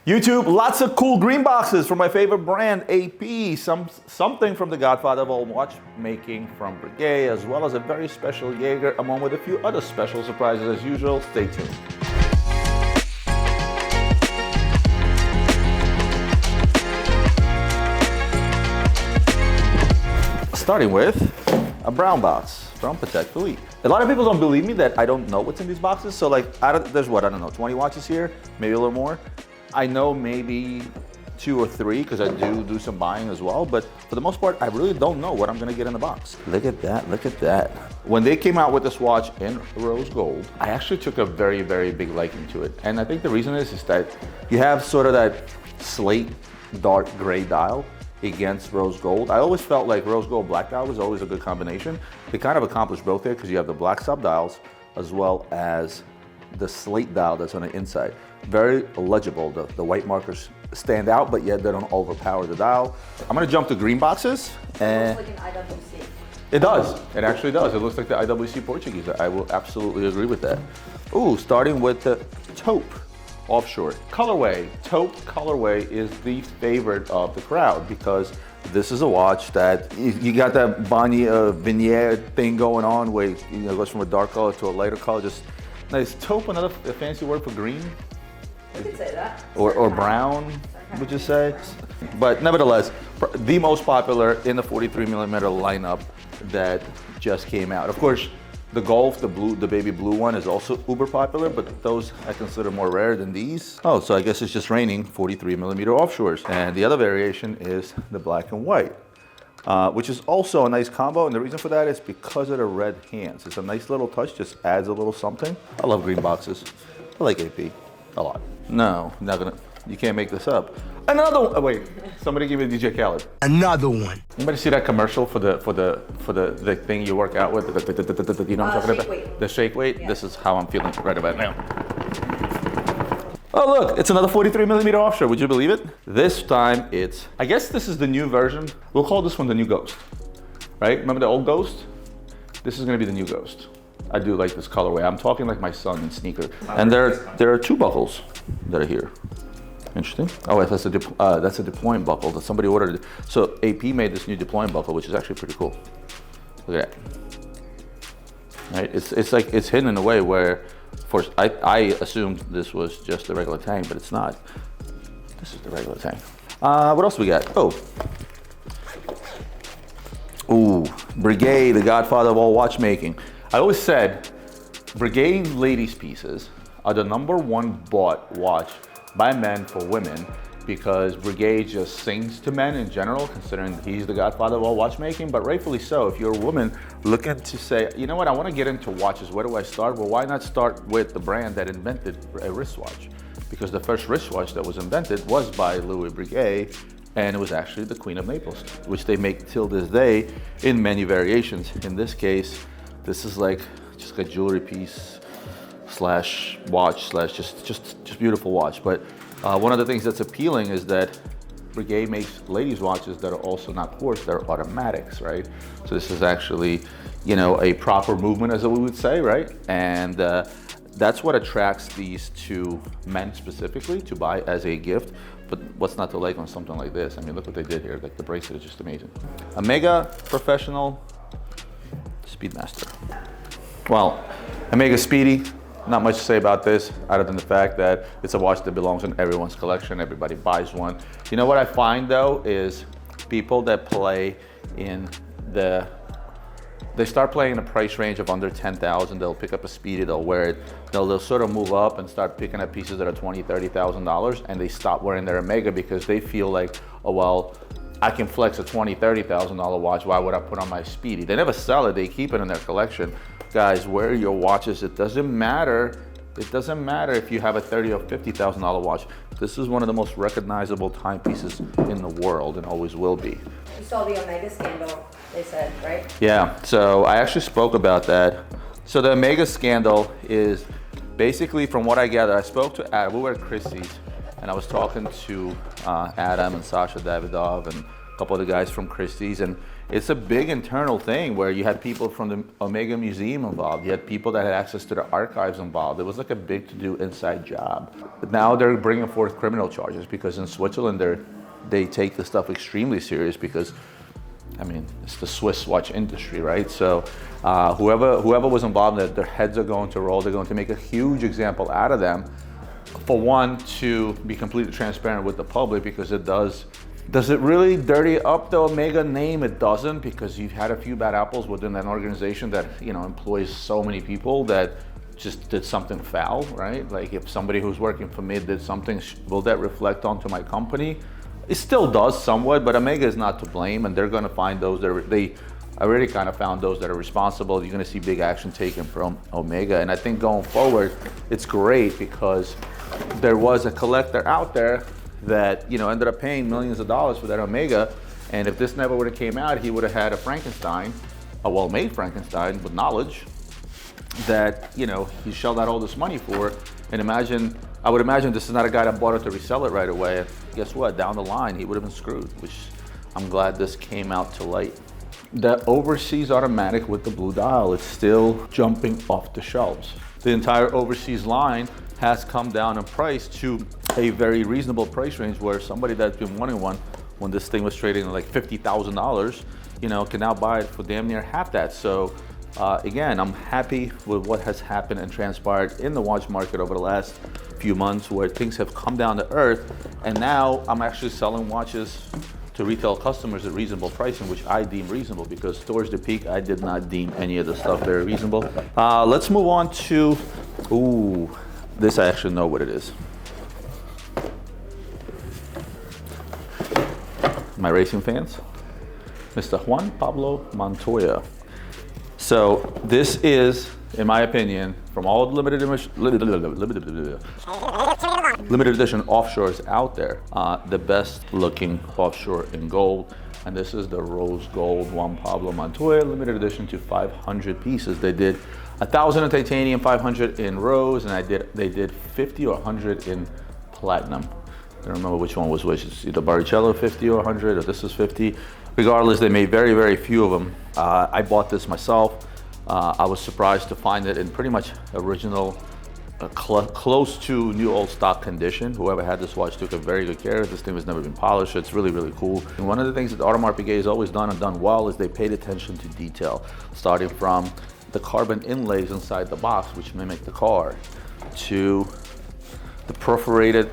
YouTube, lots of cool green boxes from my favorite brand, AP. Something from the Godfather of all watchmaking from Breguet, as well as a very special Jaeger, along with a few other special surprises as usual. Stay tuned. Starting with a brown box from Patek Philippe. A lot of people don't believe me that I don't know what's in these boxes. So like, there's what, I don't know, 20 watches here, maybe a little more. I know maybe 2 or 3 because I do some buying as well. But for the most part, I really don't know what I'm gonna get in the box. Look at that, look at that. When they came out with this watch in rose gold, I actually took a very, very big liking to it. And I think the reason is that you have sort of that slate dark gray dial against rose gold. I always felt like rose gold black dial was always a good combination. They kind of accomplished both there because you have the black sub dials as well as the slate dial that's on the inside. Very legible. The white markers stand out, but yet they don't overpower the dial. I'm gonna jump to green boxes. It looks like an IWC. It does. It actually does. It looks like the IWC Portuguese. I will absolutely agree with that. Ooh, starting with the Taupe Offshore colorway. Taupe colorway is the favorite of the crowd because this is a watch that you got that vignette thing going on where it goes from a dark color to a lighter color. Just nice. Taupe, another fancy word for green? You could say that. Or brown, would you say? But nevertheless, the most popular in the 43mm lineup that just came out. Of course, the Golf, the baby blue one is also uber popular, but those I consider more rare than these. Oh, so I guess it's just raining 43mm offshores. And the other variation is the black and white, which is also a nice combo. And the reason for that is because of the red hands. It's a nice little touch, just adds a little something. I love green boxes. I like AP a lot. No, you can't make this up. Another one. Oh, wait, somebody give me DJ Khaled. Another one. Anybody see that commercial for the thing you work out with? You know what I'm talking about? Weight. The shake weight. Yeah. This is how I'm feeling right about now. Oh look, it's another 43mm offshore. Would you believe it? This time it's, I guess this is the new version. We'll call this one the new Ghost, right? Remember the old Ghost? This is gonna be the new Ghost. I do like this colorway. I'm talking like my son in sneaker. And there are 2 buckles that are here. Interesting. Oh, that's a deploying buckle that somebody ordered. So AP made this new deploying buckle, which is actually pretty cool. Look at that. Right? It's like it's hidden in a way where, I assumed this was just the regular tang, but it's not. This is the regular tang. What else we got? Oh. Ooh, Breguet, the Godfather of all watchmaking. I always said Breguet ladies' pieces are the #1 bought watch by men for women because Breguet just sings to men in general, considering he's the Godfather of all watchmaking, but rightfully so. If you're a woman looking to say, you know what, I want to get into watches, where do I start? Well, why not start with the brand that invented a wristwatch? Because the first wristwatch that was invented was by Louis Breguet, and it was actually the Queen of Naples, which they make till this day in many variations. In this case, this is like just a jewelry piece slash watch slash just beautiful watch. But one of the things that's appealing is that Breguet makes ladies' watches that are also not quartz, they're automatics, right? So this is actually, you know, a proper movement, as we would say, right? And that's what attracts these to men specifically to buy as a gift. But what's not to like on something like this? I mean, look what they did here. Like the bracelet is just amazing. A mega professional Speedmaster. Well, a mega speedy. Not much to say about this other than the fact that it's a watch that belongs in everyone's collection. Everybody buys one. You know what I find though is people that play in they start playing in a price range of under 10,000. They'll pick up a speedy, they'll wear it. They'll sort of move up and start picking up pieces that are $20,000, $30,000, and they stop wearing their Omega because they feel like, oh well, I can flex a $20,000, $30,000 watch. Why would I put on my speedy? They never sell it. They keep it in their collection. Guys, wear your watches. It doesn't matter. It doesn't matter if you have a $30,000 or $50,000 watch. This is one of the most recognizable timepieces in the world and always will be. You saw the Omega scandal, they said, right? Yeah, so I actually spoke about that. So the Omega scandal is basically, from what I gather, I spoke to Adam, we were at Christie's, and I was talking to Adam and Sasha Davidov and couple of the guys from Christie's, and it's a big internal thing where you had people from the Omega Museum involved. You had people that had access to the archives involved. It was like a big to-do inside job. But now they're bringing forth criminal charges because in Switzerland they take this stuff extremely serious because, I mean, it's the Swiss watch industry, right? So whoever was involved in it, their heads are going to roll. They're going to make a huge example out of them. For one, to be completely transparent with the public, because it does it really dirty up the Omega name? It doesn't, because you've had a few bad apples within that organization that, you know, employs so many people that just did something foul, right? Like if somebody who's working for me did something, will that reflect onto my company? It still does somewhat, but Omega is not to blame, and they're going to find those that they already kind of found those that are responsible. You're going to see big action taken from Omega, and I think going forward, it's great because there was a collector out there that, you know, ended up paying millions of dollars for that Omega, and if this never would have came out, he would have had a Frankenstein, a well-made Frankenstein with knowledge that, you know, he shelled out all this money for. And I would imagine this is not a guy that bought it to resell it right away. Guess what? Down the line, he would have been screwed, which I'm glad this came out to light. The overseas automatic with the blue dial is still jumping off the shelves. The entire overseas line has come down in price to a very reasonable price range where somebody that's been wanting one when this thing was trading at like $50,000, you know, can now buy it for damn near half that. So again, I'm happy with what has happened and transpired in the watch market over the last few months, where things have come down to earth, and now I'm actually selling watches to retail customers at reasonable pricing, which I deem reasonable, because towards the peak, I did not deem any of the stuff very reasonable. Let's move on to, ooh, this I actually know what it is. My racing fans, Mr. Juan Pablo Montoya. So this is, in my opinion, from all the limited edition offshores out there, the best looking offshore in gold. And this is the rose gold Juan Pablo Montoya, limited edition to 500 pieces. They did 1,000 in titanium, 500 in rose, and they did 50 or 100 in platinum. I don't remember which one was which. It's either Barrichello 50 or 100, or this is 50. Regardless, they made very, very few of them. I bought this myself. I was surprised to find it in pretty much original, close to new old stock condition. Whoever had this watch took a very good care of it. This thing has never been polished. It's really, really cool. And one of the things that Audemars Piguet has always done and done well is they paid attention to detail, starting from the carbon inlays inside the box, which mimic the car, to the perforated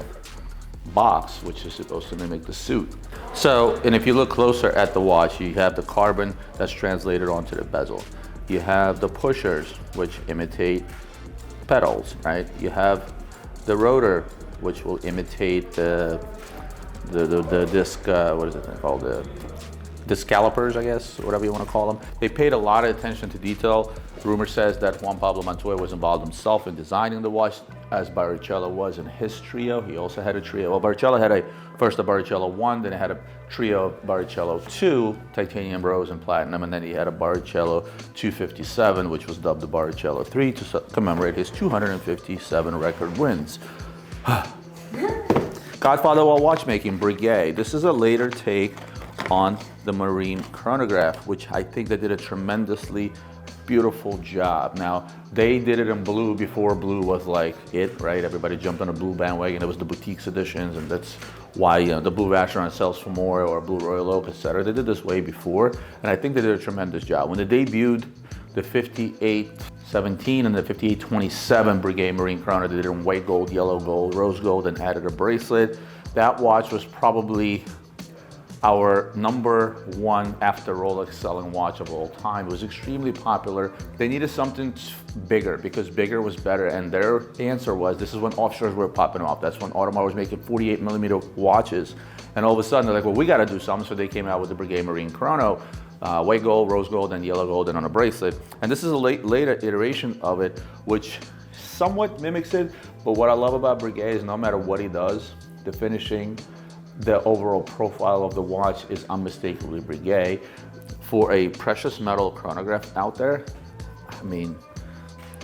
box, which is supposed to mimic the suit. So, and if you look closer at the watch, you have the carbon that's translated onto the bezel. You have the pushers, which imitate pedals, right? You have the rotor, which will imitate the disc, what is it called? The disc calipers, I guess, whatever you want to call them. They paid a lot of attention to detail. Rumor says that Juan Pablo Montoya was involved himself in designing the watch, as Barrichello was in his trio. He also had a trio. Well, Barrichello had first a Barrichello 1, then he had a trio of Barrichello 2, titanium, rose, and platinum, and then he had a Barrichello 257, which was dubbed the Barrichello 3 to commemorate his 257 record wins. Godfather of watchmaking, Breguet. This is a later take on the marine chronograph, which I think they did a tremendously beautiful job. Now, they did it in blue before blue was like it, right? Everybody jumped on a blue bandwagon. It was the boutiques editions, and that's why, you know, the blue Vacheron sells for more, or blue Royal Oak, etc. They did this way before, and I think they did a tremendous job. When they debuted the 5817 and the 5827 Breguet Marine Chrono, they did it in white gold, yellow gold, rose gold, and added a bracelet. That watch was probably our #1 after Rolex selling watch of all time. It was extremely popular. They needed something bigger because bigger was better, and their answer was, this is when offshores were popping off. That's when Audemars was making 48mm watches, and all of a sudden they're like, well, we got to do something. So they came out with the Breguet Marine Chrono, white gold, rose gold, and yellow gold, and on a bracelet. And this is a later iteration of it, which somewhat mimics it. But what I love about Breguet is no matter what he does, the finishing, the overall profile of the watch is unmistakably Breguet. For a precious metal chronograph out there, I mean,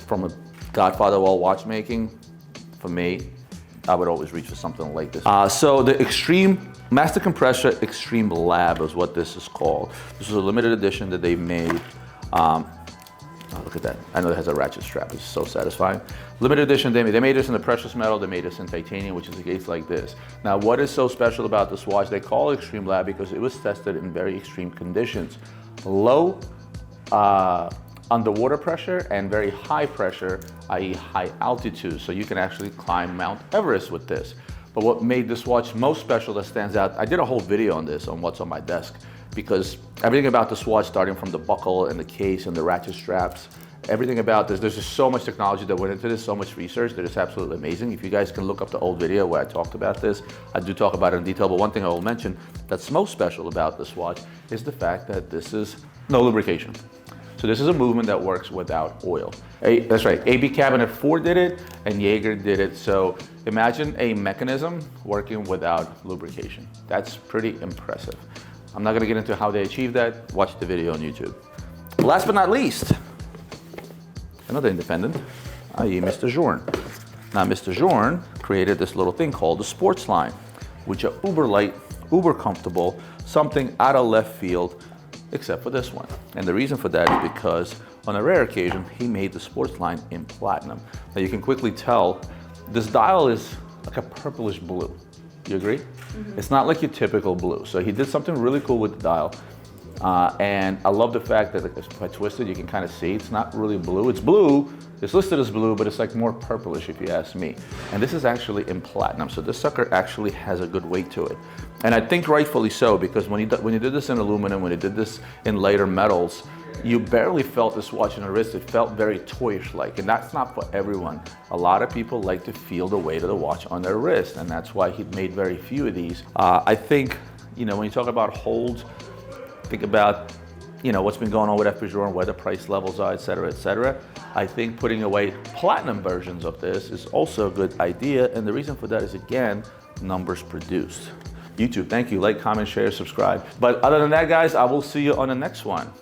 from a Godfather of all watchmaking, for me, I would always reach for something like this. So the Extreme Master Compressor Extreme Lab is what this is called. This is a limited edition that they made. Oh, look at that. I know it has a ratchet strap. It's so satisfying. Limited edition, they made this in the precious metal. They made this in titanium, which is a case like this. Now, what is so special about this watch? They call it Extreme Lab because it was tested in very extreme conditions. Low underwater pressure and very high pressure, i.e. high altitude. So you can actually climb Mount Everest with this. But what made this watch most special that stands out, I did a whole video on this, on what's on my desk, because everything about this watch, starting from the buckle and the case and the ratchet straps, everything about this, there's just so much technology that went into this, so much research that it's absolutely amazing. If you guys can look up the old video where I talked about this, I do talk about it in detail, but one thing I will mention that's most special about this watch is the fact that this is no lubrication. So this is a movement that works without oil. That's right, AB Cabinet 4 did it and Jaeger did it. So imagine a mechanism working without lubrication. That's pretty impressive. I'm not gonna get into how they achieved that. Watch the video on YouTube. Last but not least, another independent, i.e. Mr. Journe. Now Mr. Journe created this little thing called the sports line, which are uber light, uber comfortable, something out of left field, except for this one. And the reason for that is because on a rare occasion, he made the sports line in platinum. Now you can quickly tell this dial is like a purplish blue. You agree? Mm-hmm. It's not like your typical blue. So he did something really cool with the dial. And I love the fact that if I twist it, you can kind of see it's not really blue. It's blue, it's listed as blue, but it's like more purplish if you ask me. And this is actually in platinum. So this sucker actually has a good weight to it. And I think rightfully so, because when you did this in aluminum, when you did this in lighter metals, you barely felt this watch on the wrist. It felt very toyish-like, and that's not for everyone. A lot of people like to feel the weight of the watch on their wrist, and that's why he made very few of these. I think, you know, when you talk about holds, think about, you know, what's been going on with Journe, where the price levels are, et cetera, et cetera. I think putting away platinum versions of this is also a good idea, and the reason for that is, again, numbers produced. YouTube, thank you. Like, comment, share, subscribe. But other than that, guys, I will see you on the next one.